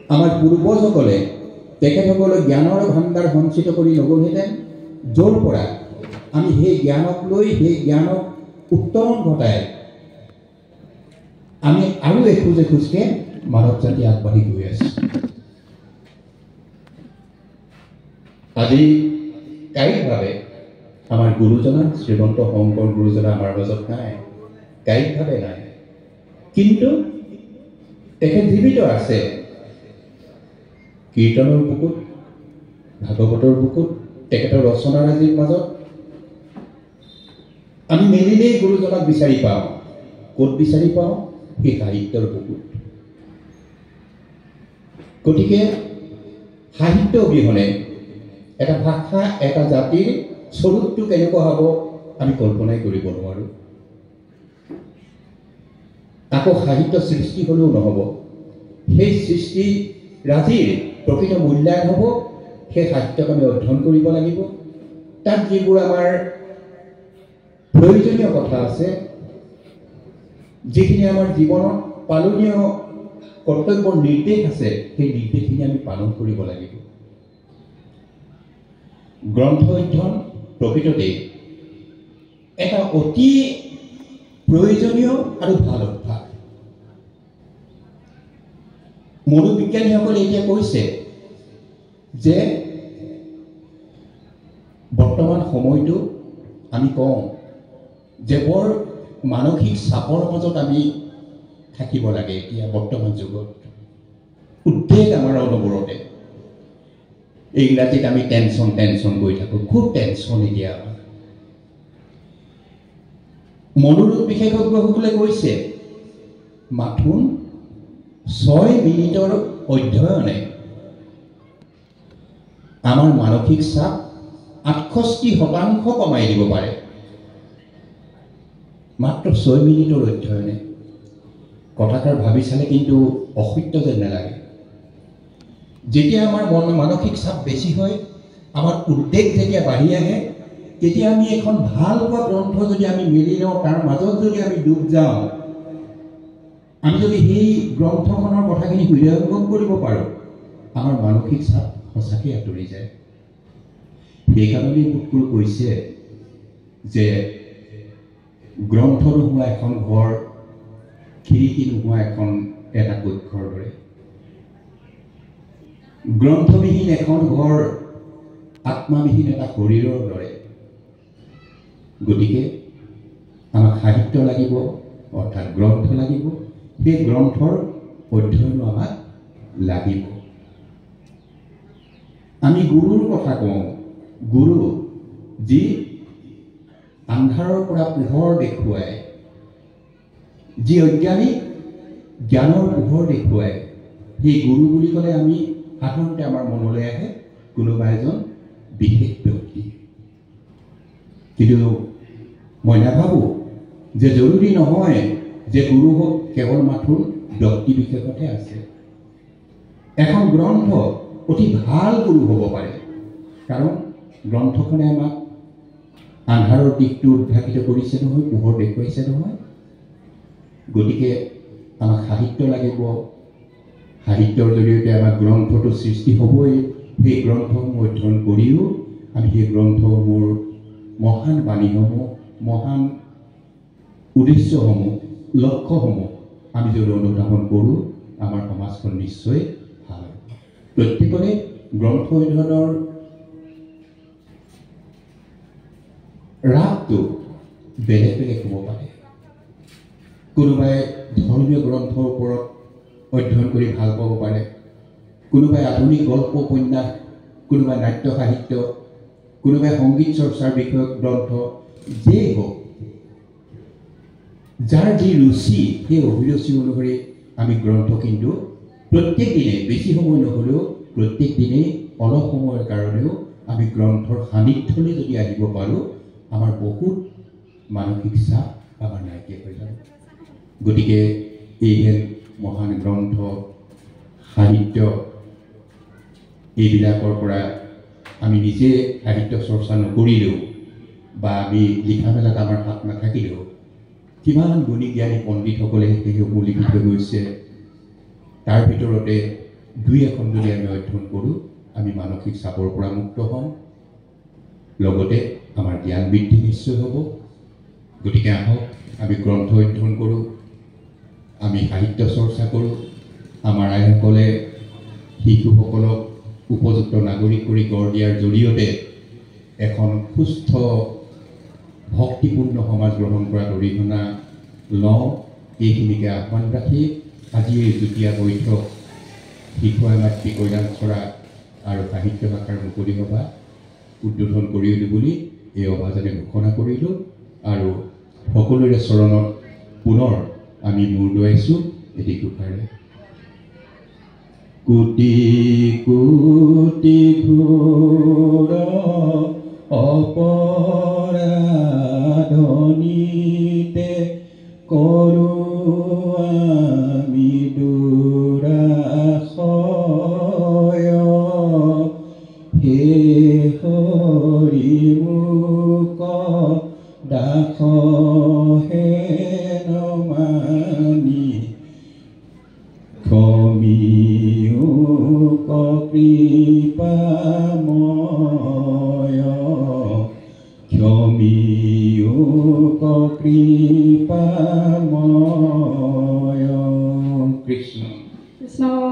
আমাৰ পূৰ্বজসকলে তেখেতসকলক জ্ঞানৰ ভাণ্ডাৰ সঞ্চিত কৰি নগ'লহেঁতেন, য'ৰ পৰা আমি সেই জ্ঞানক লৈ সেই জ্ঞানক উত্তৰণ ঘটাই আমি আৰু এখোজ এখোজকৈ মানৱ জাতি আগবাঢ়ি গৈ আছোঁ। আজি কায়িকভাৱে আমাৰ গুৰুজনা শ্ৰীমন্ত শংকৰ গুৰুজনা আমাৰ মাজত নাই, কায়িকভাৱে নাই, কিন্তু তেখেত জীৱিত আছে। কীৰ্তনৰ বুকুত, ভাগৱতৰ বুকুত, তেখেতৰ ৰচনাৰাজিৰ মাজত আমি মেলিলেই গুৰুজনাক বিচাৰি পাওঁ। ক'ত বিচাৰি পাওঁ? সেই সাহিত্যৰ বুকুত। গতিকে সাহিত্য অবিহনে এটা ভাষা, এটা জাতিৰ স্বৰূপটো কেনেকুৱা হ'ব আমি কল্পনাই কৰিব নোৱাৰোঁ। আকৌ সাহিত্য সৃষ্টি হ'লেও নহ'ব, সেই সৃষ্টি ৰাজিৰ প্ৰকৃত মূল্যায়ন হ'ব, সেই সাহিত্যক আমি অধ্যয়ন কৰিব লাগিব। তাত যিবোৰ আমাৰ প্ৰয়োজনীয় কথা আছে, যিখিনি আমাৰ জীৱনত পালনীয় কৰ্তব্যৰ নিৰ্দেশ আছে, সেই নিৰ্দেশখিনি আমি পালন কৰিব লাগিব। গ্ৰন্থ অধ্যয়ন প্ৰকৃততে এটা অতি প্ৰয়োজনীয় আৰু ভাল অভ্যাস। মনোবিজ্ঞানীসকলে এতিয়া কৈছে যে বৰ্তমান সময়টো আমি কওঁ যে বৰ মানসিক চাপৰ মাজত আমি থাকিব লাগে। এতিয়া বৰ্তমান যুগত উদ্বেগ আমাৰ অনবৰতে, ইংৰাজীত আমি টেনশ্যন কৰি থাকোঁ, খুব টেনশ্যন এতিয়া। মনোৰোগ বিশেষজ্ঞসকলে কৈছে মাথোন 6 মিনিটৰ অধ্যয়নে আমাৰ মানসিক চাপ 68% কমাই দিব পাৰে। মাত্ৰ 6 মিনিটৰ অধ্যয়নে। কথাষাৰ ভাবি চালে কিন্তু অসত্য যেন নালাগে। যেতিয়া আমাৰ মানসিক চাপ বেছি হয়, আমাৰ উদ্বেগ যেতিয়া বাঢ়ি আহে, তেতিয়া আমি এখন ভাল পোৱা গ্ৰন্থ যদি আমি মেলি লওঁ, তাৰ মাজত যদি আমি ডুব যাওঁ, আমি যদি সেই গ্ৰন্থখনৰ কথাখিনি হৃদয়ংগম কৰিব পাৰোঁ, আমাৰ মানসিক চাপ সঁচাকৈ আঁতৰি যায়। সেইকাৰণে পুতকুল কৈছে যে গ্ৰন্থ নোহোৱা এখন ঘৰ খিৰিকী নোহোৱা এটা কক্ষৰ দৰে। গ্ৰন্থবিহীন এখন ঘৰ আত্মাবিহীন এটা শৰীৰৰ দৰে। গতিকে আমাক সাহিত্য লাগিব, অৰ্থাৎ গ্ৰন্থ লাগিব। সেই গ্ৰন্থৰ অধ্যয়নো আমাক লাগিব। আমি গুৰুৰ কথা কওঁ, গুৰু যি আন্ধাৰৰ পৰা পোহৰ দেখুৱায়, যি অজ্ঞানী জ্ঞানৰ পোহৰ দেখুৱায়, সেই গুৰু বুলি ক'লে আমি সাধাৰণতে আমাৰ মনলৈ আহে কোনোবা এজন বিশেষ ব্যক্তি। কিন্তু মই নাভাবোঁ যে জৰুৰী নহয় যে গুৰু হওক কেৱল মাথোন ব্যক্তি বিশেষতহে আছে। এখন গ্ৰন্থ অতি ভাল গুৰু হ'ব পাৰে, কাৰণ গ্ৰন্থখনে আমাক আন্ধাৰৰ দিশটো উদ্ভাসিত কৰিছে নহয়, পোহৰ দেখুৱাইছে নহয়। গতিকে আমাক সাহিত্য লাগিব। সাহিত্যৰ জৰিয়তে আমাৰ গ্ৰন্থটো সৃষ্টি হ'বই। সেই গ্ৰন্থসমূহ অধ্যয়ন কৰিও আমি সেই গ্ৰন্থসমূহৰ মহান বাণীসমূহ, মহান উদ্দেশ্যসমূহ, লক্ষ্যসমূহ আমি যদি অনুধাৱন কৰোঁ, আমাৰ সমাজখন নিশ্চয় ভাল হ'ব। প্ৰত্যেকৰে গ্ৰন্থ অধ্যয়নৰ ৰাগটো বেলেগ বেলেগ হ'ব পাৰে। কোনোবাই ধৰ্মীয় গ্ৰন্থৰ ওপৰত অধ্যয়ন কৰি ভাল পাব পাৰে, কোনোবাই আধুনিক গল্প উপন্যাস, কোনোবাই নাট্য সাহিত্য, কোনোবাই সংগীত চৰ্চাৰ বিষয়ক গ্ৰন্থ, যিয়েই হওক, যাৰ যি ৰুচি সেই অভিৰুচি অনুসৰি আমি গ্ৰন্থ কিন্তু প্ৰত্যেক দিনে, বেছি সময় নহ'লেও প্ৰত্যেক দিনেই অলপ সময়ৰ কাৰণেও আমি গ্ৰন্থৰ সান্নিধ্যলৈ যদি আহিব পাৰোঁ, আমাৰ বহুত মানসিক চাপ আমাৰ নাইকিয়া হৈ যাব। গতিকে এইহে মহান গ্ৰন্থ, সাহিত্য, এইবিলাকৰ পৰা আমি নিজে সাহিত্য চৰ্চা নকৰিলেও বা আমি লিখা মেলাত আমাৰ হাত নাথাকিলেও কিমান গুণী জ্ঞানী পণ্ডিতসকলে সেইসমূহ লিখি থৈ গৈছে। তাৰ ভিতৰতে দুই এখন যদি আমি অধ্যয়ন কৰোঁ আমি মানসিক চাপৰ পৰা মুক্ত হ'ম, লগতে আমাৰ জ্ঞান বৃদ্ধি নিশ্চয় হ'ব। গতিকে আহক আমি গ্ৰন্থ অধ্যয়ন কৰোঁ, আমি সাহিত্য চৰ্চা কৰোঁ, আমাৰ আইসকলে শিশুসকলক উপযুক্ত নাগৰিক কৰি গঢ় দিয়াৰ জৰিয়তে এখন সুস্থ ভক্তিপূৰ্ণ সমাজ গ্ৰহণ কৰাত অৰিহণা লওঁ, এইখিনিকে আহ্বান ৰাখি আজি এই যুটীয়া বৈঠক শিশু মাতৃ কল্যাণ চৰা আৰু সাহিত্য ভাষাৰ মুকলি সভা উদ্বোধন কৰিলোঁ বুলি এই অভাজনে ঘোষণা কৰিলোঁ আৰু সকলোৰে চৰণত পুনৰ আমি মূৰ দুৱাইছোঁ এটি কোঠাৰে। কোটি কোটি ঘোৰ অপৰাধনীতে কৰোঁ আমি দুৰাশয়, হে হৰি মোক দাসহে নমানি, ক্ষমিয়োক কৃপাময়, ক্ষমিয়োক কৃপাময়। কৃষ্ণ কৃষ্ণ।